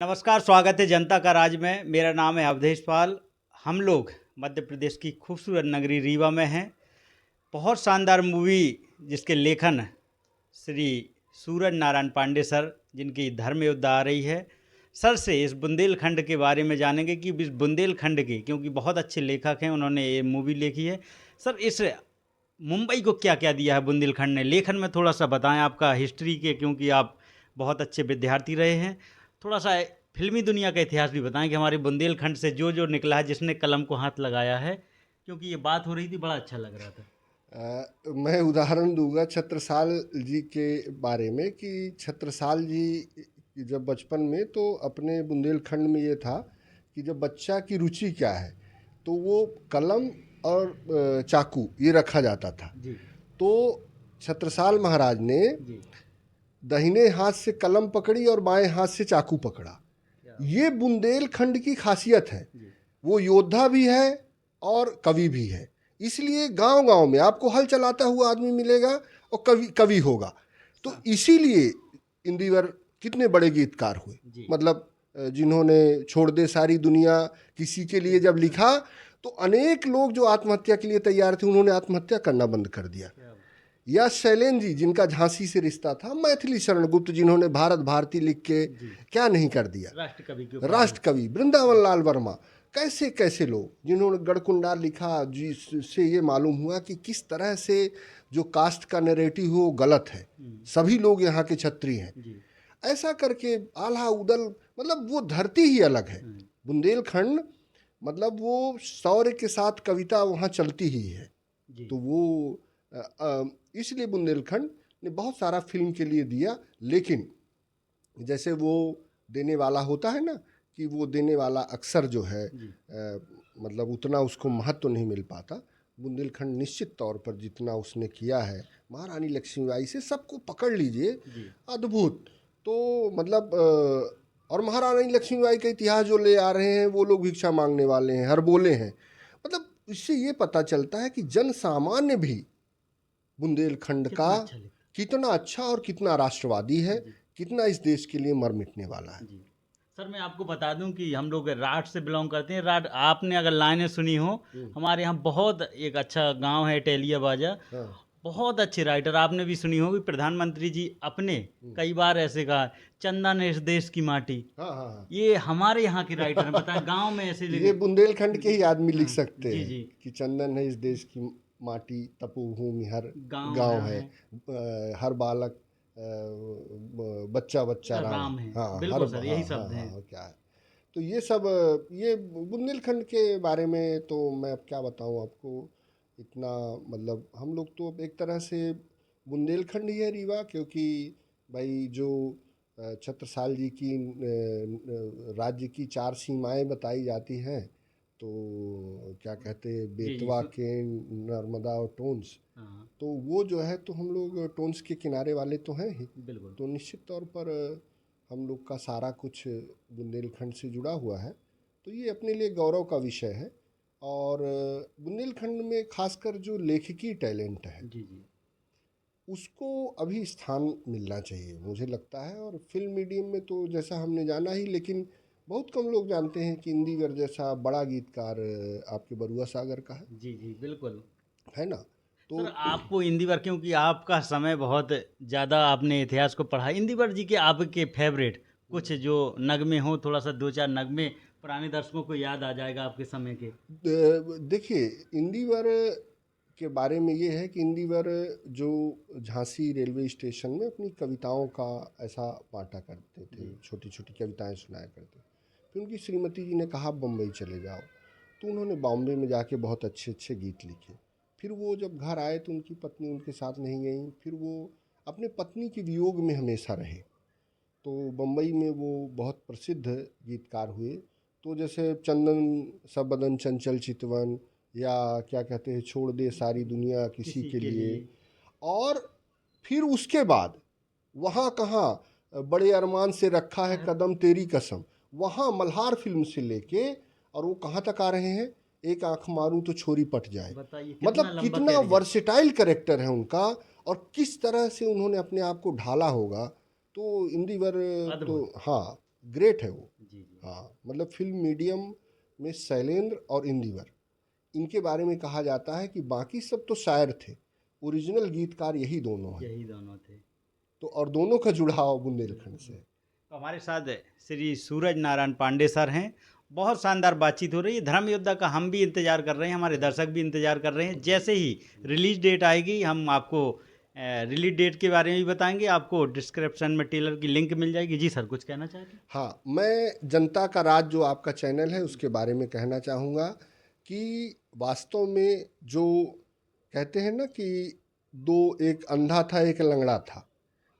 नमस्कार, स्वागत है जनता का राज में। मेरा नाम है अवधेश पाल। हम लोग मध्य प्रदेश की खूबसूरत नगरी रीवा में हैं। बहुत शानदार मूवी जिसके लेखन श्री सूरज नारायण पांडे सर, जिनकी धर्म युद्ध आ रही है, सर से इस बुंदेलखंड के बारे में जानेंगे कि इस बुंदेलखंड के, क्योंकि बहुत अच्छे लेखक हैं, उन्होंने ये मूवी लिखी है। सर, इस मुंबई को क्या क्या दिया है बुंदेलखंड ने? लेखन में थोड़ा सा बताएं आपका हिस्ट्री के, क्योंकि आप बहुत अच्छे विद्यार्थी रहे हैं। थोड़ा सा फिल्मी दुनिया का इतिहास भी बताएं कि हमारे बुंदेलखंड से जो जो निकला है, जिसने कलम को हाथ लगाया है, क्योंकि ये बात हो रही थी, बड़ा अच्छा लग रहा था। मैं उदाहरण दूंगा छत्रसाल जी के बारे में कि छत्रसाल जी जब बचपन में तो अपने बुंदेलखंड में ये था कि जब बच्चा की रुचि क्या है तो वो कलम और चाकू ये रखा जाता था। जी तो छत्रसाल महाराज ने जी। दाहिने हाथ से कलम पकड़ी और बाएं हाथ से चाकू पकड़ा। क्या? ये बुंदेलखंड की खासियत है। जी वो योद्धा भी है और कवि भी है। इसलिए गांव गांव में आपको हल चलाता हुआ आदमी मिलेगा और कवि कवि होगा। तो इसीलिए इंदिवर कितने बड़े गीतकार हुए। जी। मतलब जिन्होंने छोड़ दे सारी दुनिया किसी के लिए जब लिखा तो अनेक लोग जो आत्महत्या के लिए तैयार थे उन्होंने आत्महत्या करना बंद कर दिया। क्या? या शैलेंद्र जी जिनका झांसी से रिश्ता था, मैथिली शरण गुप्त जिन्होंने भारत भारती लिख के जी। क्या नहीं कर दिया, राष्ट्र कवि के ऊपर। राष्ट्र कवि वृंदावन लाल वर्मा, कैसे कैसे लोग जिन्होंने गढ़कुंडार लिखा, जिससे ये मालूम हुआ कि किस तरह से जो कास्ट का नैरेटिव हो वो गलत है, सभी लोग यहाँ के क्षत्रिय हैं। जी ऐसा करके आल्हा उदल, मतलब वो धरती ही अलग है बुंदेलखंड। मतलब वो शौर्य के साथ कविता वहाँ चलती ही है। जी। तो वो इसलिए बुंदेलखंड ने बहुत सारा फिल्म के लिए दिया। लेकिन जैसे वो देने वाला होता है ना, कि वो देने वाला अक्सर जो है जी मतलब उतना उसको महत्व नहीं मिल पाता। बुंदेलखंड निश्चित तौर पर जितना उसने किया है, महारानी लक्ष्मीबाई से सबको पकड़ लीजिए, जी। अद्भुत। तो मतलब और महारानी लक्ष्मीबाई का इतिहास जो ले आ रहे हैं वो लोग भिक्षा मांगने वाले हैं, हर बोले हैं। मतलब इससे ये पता चलता है कि जन सामान्य भी बुंदेलखंड का कितना अच्छा लिखा। कितना अच्छा और कितना राष्ट्रवादी है, जी कितना इस देश के लिए मर मिटने वाला है। जी। सर, मैं आपको बता दूं कि हम लोग राठ से बिलोंग करते हैं। राठ, आपने अगर लाइनें सुनी हो, हमारे यहाँ बहुत एक अच्छा गांव है टेलिया बाजा। हाँ बहुत अच्छे राइटर, आपने भी सुनी होगी, प्रधानमंत्री जी अपने कई बार ऐसे कहा, चंदन है इस देश की माटी। हाँ हाँ हाँ। ये हमारे यहाँ के राइटर हैं, बताएं, गांव में ऐसे ये बुंदेलखंड के ही आदमी लिख हाँ, सकते जी हैं जी। कि चंदन है इस देश की माटी, तपोभूमि हर गांव गांव है, है। हर बालक बच्चा बच्चा राम है। राम है, हाँ हर बिल्कुल सर, हाँ यही हाँ शब्द हैं। हाँ क्या है। तो ये सब ये बुंदेलखंड के बारे में तो मैं अब क्या बताऊँ आपको। इतना मतलब हम लोग तो अब एक तरह से बुंदेलखंड ही है रीवा, क्योंकि भाई जो छत्रसाल जी की राज्य की 4 सीमाएं बताई जाती हैं। तो क्या कहते हैं, जी जी बेतवा, केन, नर्मदा और टोंस। हाँ, तो वो जो है तो हम लोग टोंस के किनारे वाले तो हैं ही। बिल्कुल। तो निश्चित तौर पर हम लोग का सारा कुछ बुंदेलखंड से जुड़ा हुआ है। तो ये अपने लिए गौरव का विषय है। और बुंदेलखंड में खासकर जो लेखकी टैलेंट है जी जी उसको अभी स्थान मिलना चाहिए मुझे लगता है। और फिल्म मीडियम में तो जैसा हमने जाना ही, लेकिन बहुत कम लोग जानते हैं कि इंदिवर जैसा बड़ा गीतकार आपके बरुआ सागर का जी जी, बिल्कुल। है ना। तो सर, आपको इंदिवर, क्योंकि आपका समय बहुत ज़्यादा, आपने इतिहास को पढ़ा, इंदिवर जी के आपके फेवरेट कुछ जो नगमे हो, थोड़ा सा दो चार नगमे पुराने दर्शकों को याद आ जाएगा आपके समय के। देखिए, इंदिवर के बारे में ये है कि इंदिवर जो झांसी रेलवे स्टेशन में अपनी कविताओं का ऐसा बांटा करते थे, जी छोटी छोटी कविताएं सुनाया करते। फिर उनकी श्रीमती जी ने कहा बम्बई चले जाओ, तो उन्होंने बॉम्बे में जाके बहुत अच्छे अच्छे गीत लिखे। फिर वो जब घर आए तो उनकी पत्नी उनके साथ नहीं गई, फिर वो अपने पत्नी के वियोग में हमेशा रहे। तो बम्बई में वो बहुत प्रसिद्ध गीतकार हुए। तो जैसे चंदन सब बदन चंचल चितवन, या क्या कहते हैं, छोड़ दे सारी दुनिया किसी किसी के के लिए। लिए। और फिर उसके बाद वहाँ कहाँ बड़े अरमान से रखा है कदम तेरी कसम, वहाँ मल्हार फिल्म से लेके और वो कहाँ तक आ रहे हैं, एक आंख मारूं तो छोरी पट जाए। बताइए कितना मतलब लंबा कितना कैरियर। वर्सेटाइल कैरेक्टर है उनका, और किस तरह से उन्होंने अपने आप को ढाला होगा। तो इंदिवर तो अद्भुत। हाँ, ग्रेट है वो। जी जी। हाँ, मतलब फिल्म मीडियम में शैलेंद्र और इंदिवर, इनके बारे में कहा जाता है कि बाकी सब तो शायर थे, ओरिजिनल गीतकार यही दोनों हैं। यही दोनों थे। तो और दोनों का जुड़ाव बुंदेलखंड से है। तो हमारे साथ श्री सूरज नारायण पांडे सर हैं। बहुत शानदार बातचीत हो रही है। धर्म योद्धा का हम भी इंतजार कर रहे हैं, हमारे दर्शक भी इंतजार कर रहे हैं। जैसे ही रिलीज डेट आएगी हम आपको रिलीज डेट के बारे में भी बताएंगे। आपको डिस्क्रिप्शन में टेलर की लिंक मिल जाएगी। जी सर, कुछ कहना चाहते हैं? हाँ, मैं जनता का राज जो आपका चैनल है उसके बारे में कहना चाहूँगा कि वास्तव में जो कहते हैं ना कि एक अंधा था एक लंगड़ा था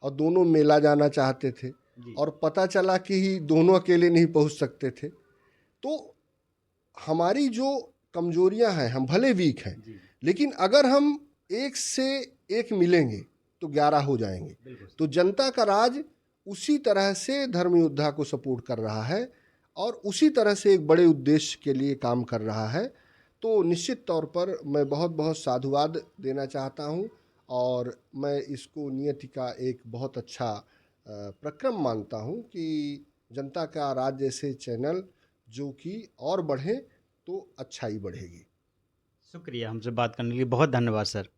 और दोनों मेला जाना चाहते थे जी और पता चला कि दोनों अकेले नहीं पहुंच सकते थे। तो हमारी जो कमजोरियां हैं, हम भले वीक हैं, जी लेकिन अगर हम एक से एक मिलेंगे तो 11 हो जाएंगे। बिल्कुल। तो जनता का राज उसी तरह से धर्म योद्धा को सपोर्ट कर रहा है और उसी तरह से एक बड़े उद्देश्य के लिए काम कर रहा है। तो निश्चित तौर पर मैं बहुत बहुत साधुवाद देना चाहता हूँ और मैं इसको नियति का एक बहुत अच्छा प्रक्रम मानता हूँ कि जनता का राज जैसे चैनल जो कि और बढ़े तो अच्छाई बढ़ेगी। शुक्रिया, हमसे बात करने के लिए बहुत धन्यवाद सर।